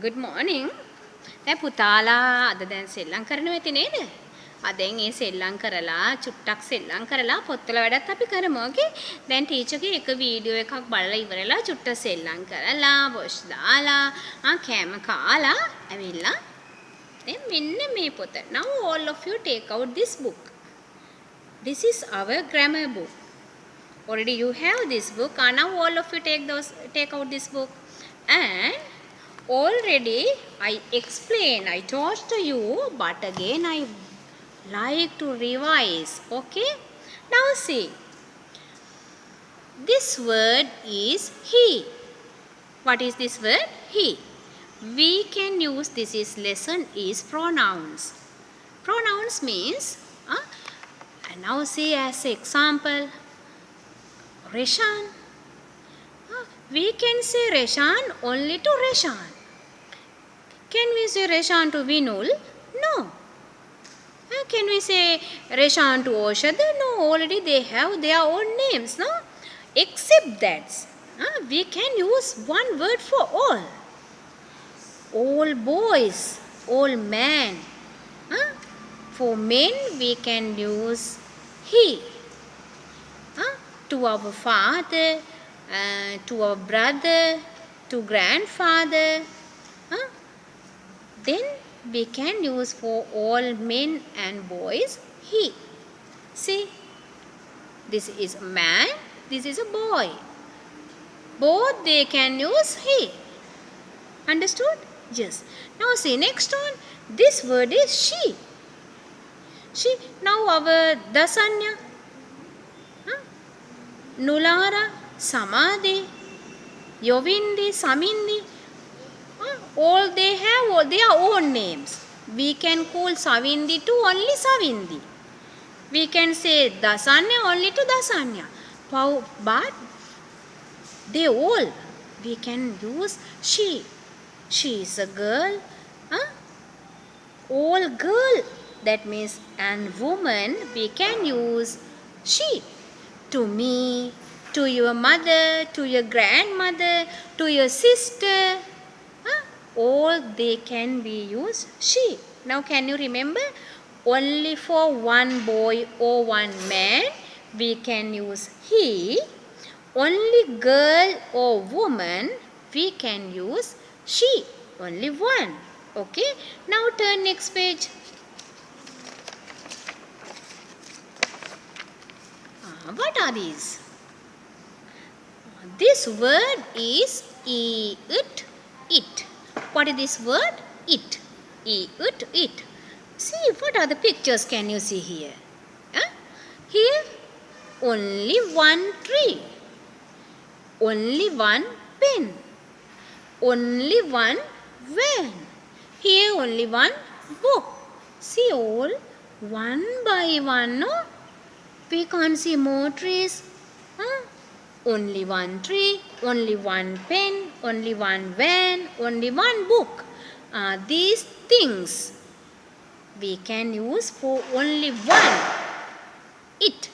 good morning. දැන් පුතාලා අද දැන් සෙල්ලම් කරනවා ඇති නේද? අදෙන් ඒ සෙල්ලම් කරලා චුට්ටක් සෙල්ලම් කරලා පොත්වල වැඩත් අපි කරමු. ඕකේ. දැන් ටීචර්ගේ එක වීඩියෝ එකක් බලලා ඉවරලා චුට්ට සෙල්ලම් කරලා වොෂ් දාලා කෑම කාලා ඇවිල්ලා දැන් මෙන්න මේ පොත. Now all of you take out this book. This is our grammar book. Already you have this book. Now all of you take out this book. And already I explained, I taught to you, but again I like to revise. Okay? Now see, this word is he. What is this word? He. We can use this is lesson is pronouns. Pronouns means, and now see as example, Reshan. We can say Reshan only to Reshan. Can we say Reshan to Vinul? No. Can we say Reshan to Oshad? No, already they have their own names, no? Except that, we can use one word for all. All boys, all men. For men, we can use he. To our father, to our brother, to grandfather. Then we can use for all men and boys he. See, this is a man, this is a boy. Both they can use he. Understood? Yes. Now see next one. This word is she. She. Now our Dasanya, Nulara, Samadhi, Yovindi, Samindi. All they have their own names. We can call Savindi to only Savindi. We can say Dasanya only to Dasanya. But they all, we can use she. She is a girl. All girl. That means and woman, we can use she. To me, to your mother, to your grandmother, to your sister. All they can be used she. Now can you remember? Only for one boy or one man we can use he. Only girl or woman we can use she. Only one. Okay. Now turn next page. What are these? This word is it. What is this word? It. It. See, what are the pictures can you see here? Here, only one tree. Only one pen. Only one van. Here, only one book. See, all one by one, no? We can't see more trees. Only one tree, only one pen, only one van, only one book. These things we can use for only one. It.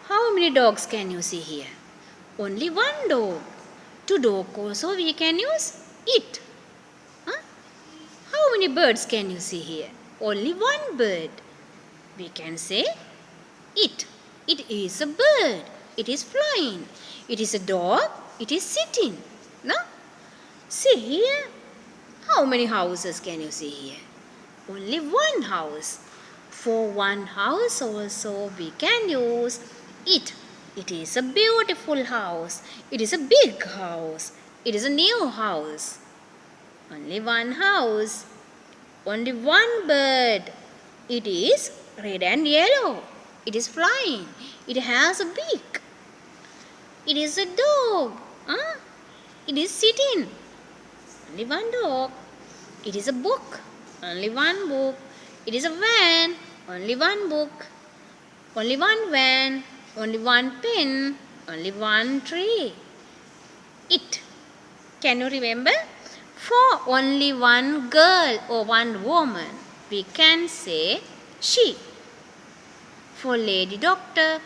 How many dogs can you see here? Only one dog. To dog also we can use it. How many birds can you see here? Only one bird. We can say it. It is a bird. It is flying. It is a dog. It is sitting. No? See here. How many houses can you see here? Only one house. For one house also we can use it. It is a beautiful house. It is a big house. It is a new house. Only one house. Only one bird. It is red and yellow. It is flying. It has a beak. It is a dog. It is sitting. Only one dog. It is a book. Only one book. It is a van. Only one book. Only one van. Only one pen. Only one tree. It. Can you remember? For only one girl or one woman, we can say she. For lady doctor,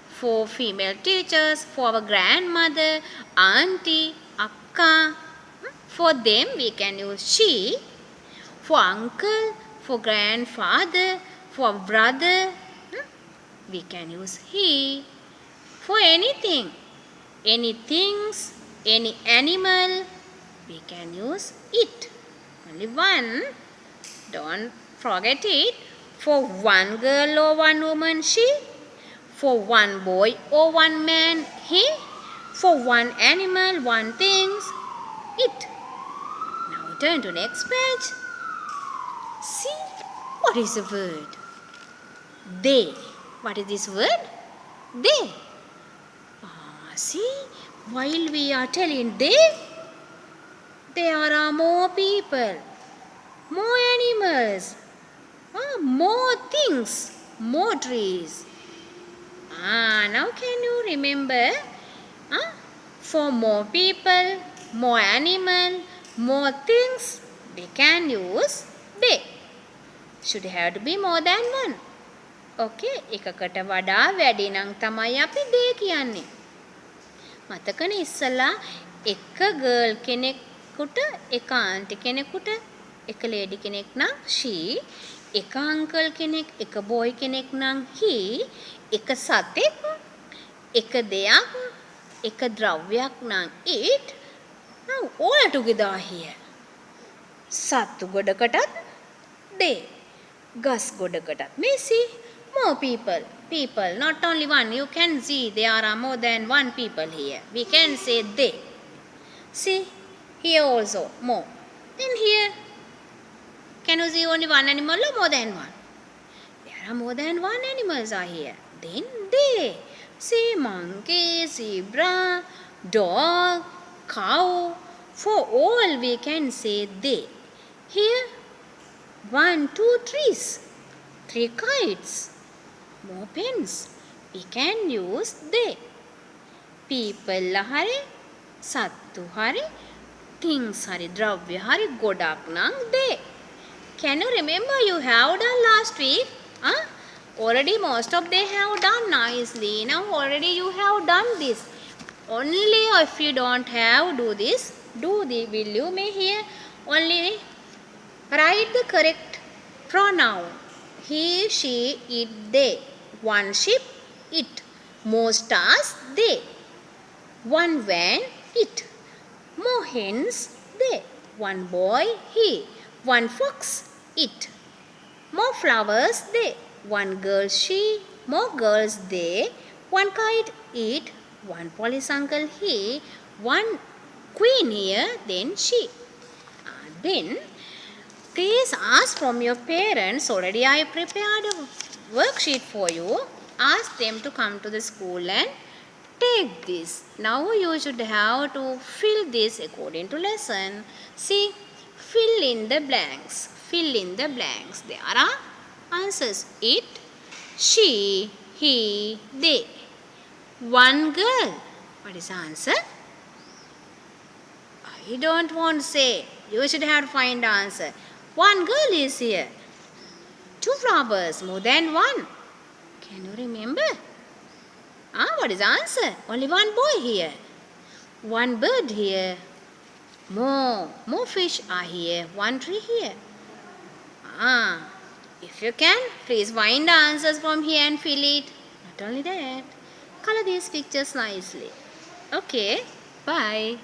for female teachers, for our grandmother, auntie, akka, For them, we can use she. For uncle, for grandfather, for brother, we can use he. For anything, any things, any animal, we can use it. Only one. Don't forget it. For one girl or one woman, she. For one boy or one man, he. For one animal, one things, it. Now turn to next page. See, what is the word? They. What is this word? They. See, while we are telling they, there are more people, more animals, more things, more trees. Now can you remember? For more people, more animal, more things, we can use they. Should have to be more than one. Okay, එකකට වඩා වැඩි නම් තමයි අපි they කියන්නේ. මතකනේ ඉස්සලා එක girl කෙනෙකුට එක ආන්ටි කෙනෙකුට එක ලේඩි කෙනෙක් නම් she, එක අංකල් කෙනෙක් එක බෝයි කෙනෙක් නම් he, එක සතෙක් එක දෙයක් එක ද්‍රව්‍යයක් නම් it. Now all together here. සත්තු ගොඩකටත් they. ගස් ගොඩකටත් මේ see. More people. People, not only one. You can see there are more than one people here. We can say they. See, here also more. Then here, can you see only one animal or more than one? There are more than one animals are here. Then they. See, monkey, zebra, dog, cow. For all we can say they. Here, 1, 2 trees, 3 kites. More pens. We can use they. People hari, sattu hari, things hari, dravya hari, godak nang they. Can you remember you have done last week? Already most of they have done nicely. Now already you have done this. Only if you don't have do this, will you may here only write the correct pronoun. He, she, it, they. One sheep, it. More stars, they. One van, it. More hens, they. One boy, he. One fox, it. More flowers, they. One girl, she. More girls, they. One kite, it. One police uncle, he. One queen here, then she. Then please ask from your parents. Already I prepared a worksheet for you. Ask them to come to the school and take this. Now you should have to fill this according to lesson. See, fill in the blanks. Fill in the blanks. There are answers. It, she, he, they. One girl. What is the answer? I don't want to say. You should have to find the answer. One girl is here. 2 flowers, more than one. Can you remember? What is the answer? Only one boy here. One bird here. More fish are here. One tree here. If you can, please find the answers from here and fill it. Not only that, color these pictures nicely. Okay, bye.